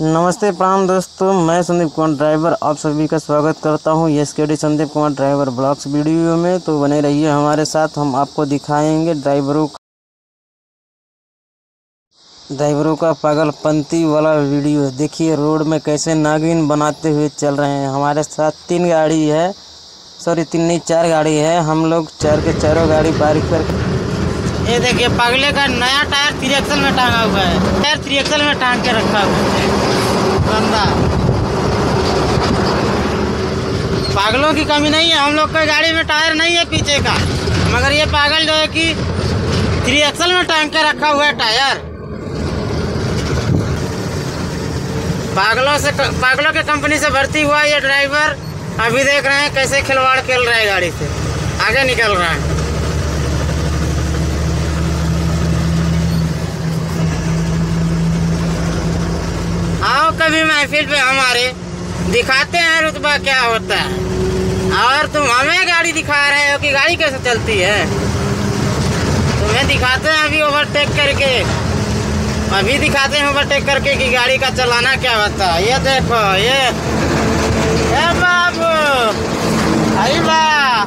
नमस्ते प्रणाम दोस्तों, मैं संदीप कुमार ड्राइवर आप सभी का स्वागत करता हूं SKD Sandeep Kumar driver blogs video में। तो बने रहिए हमारे साथ, हम आपको दिखाएंगे ड्राइवरों का पागलपंती वाला वीडियो। देखिए रोड में कैसे नागिन बनाते हुए चल रहे हैं। हमारे साथ 3 गाड़ी है, सॉरी 3 नहीं 4 गाड़ी है। हम लोग 4 के चारों गाड़ी पार्क कर। ये देखिए पागले का नया टायर 3 एक्सल में टांगा हुआ है। टायर 3 एक्सल में टांग के रखा हुआ है बंदा। पागलों की कमी नहीं है, हम लोग के गाड़ी में टायर नहीं है पीछे का, मगर ये पागल जो है कि 3 एक्सल में टांग के रखा हुआ है टायर। पागलों के कंपनी से भर्ती हुआ ये ड्राइवर। अभी देख रहे हैं कैसे खिलवाड़ खेल रहा है, गाड़ी से आगे निकल रहा है। आओ कभी महफिल पे हमारे, दिखाते हैं रुतबा क्या होता है। और तुम हमें गाड़ी दिखा रहे हो कि गाड़ी कैसे चलती है। तुम्हें दिखाते हैं अभी ओवरटेक करके, अभी दिखाते हैं ओवरटेक करके कि गाड़ी का चलाना क्या होता है। ये देखो ये बाबू आई वाह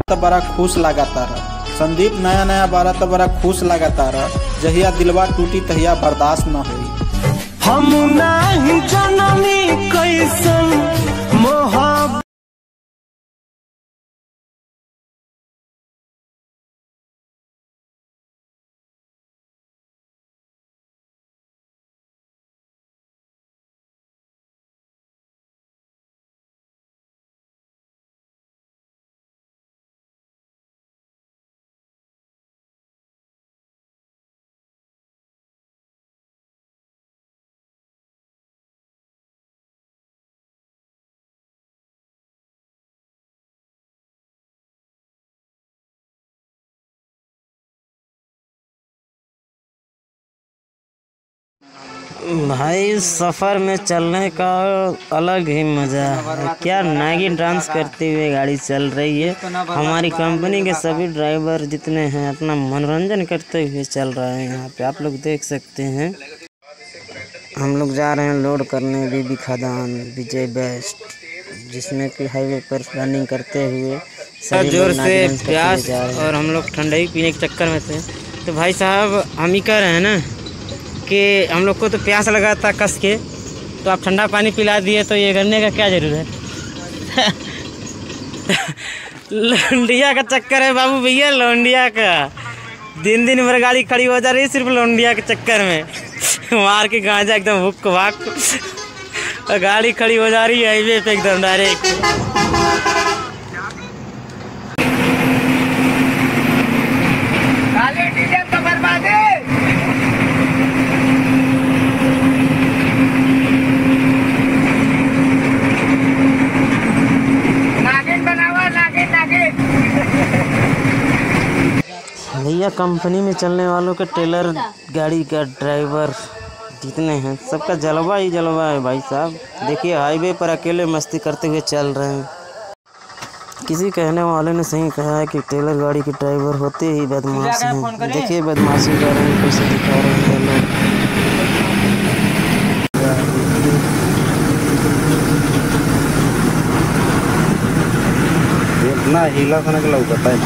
तो बड़ा खुश लगाता रहा संदीप, नया नया बारा तो बड़ा खुश लगाता रहा। जहिया दिलवा टूटी तहिया बर्दाश्त न हुई। हम नहीं जननी कैसन मोहब्बत। भाई सफ़र में चलने का अलग ही मज़ा है। क्या नागिन डांस करते हुए गाड़ी चल रही है। हमारी कंपनी के सभी ड्राइवर जितने हैं अपना मनोरंजन करते हुए चल रहे हैं। यहाँ पे आप लोग देख सकते हैं। हम लोग जा रहे हैं लोड करने बीबी खदान विजय बेस्ट, जिसमें कि हाईवे पर रनिंग करते हुए सभी जोर से प्यास और हम लोग ठंडाई पीने के चक्कर में थे। तो भाई साहब हम ही कह रहे हैं ना कि हम लोग को तो प्यास लगा था कस के, तो आप ठंडा पानी पिला दिए, तो ये करने का क्या ज़रूरत है। लौंडिया का चक्कर है बाबू भैया, लौंडिया का। दिन दिन भर गाड़ी खड़ी हो जा रही है सिर्फ लौंडिया के चक्कर में। मार के गांजा एकदम हुक वाक, गाड़ी खड़ी हो जा रही है हाईवे पे एकदम डायरेक्ट। भैया कंपनी में चलने वालों के टेलर गाड़ी का ड्राइवर जितने हैं सबका जलवा ही जलवा है भाई साहब। देखिए हाईवे पर अकेले मस्ती करते हुए चल रहे हैं। किसी कहने वाले ने सही कहा है कि टेलर गाड़ी के ड्राइवर होते ही बदमाश हैं। देखिए बदमाशी कर रहे हैं, कैसे दिखा रहे हैं लोग। इतना हिला खाने के लौकता है।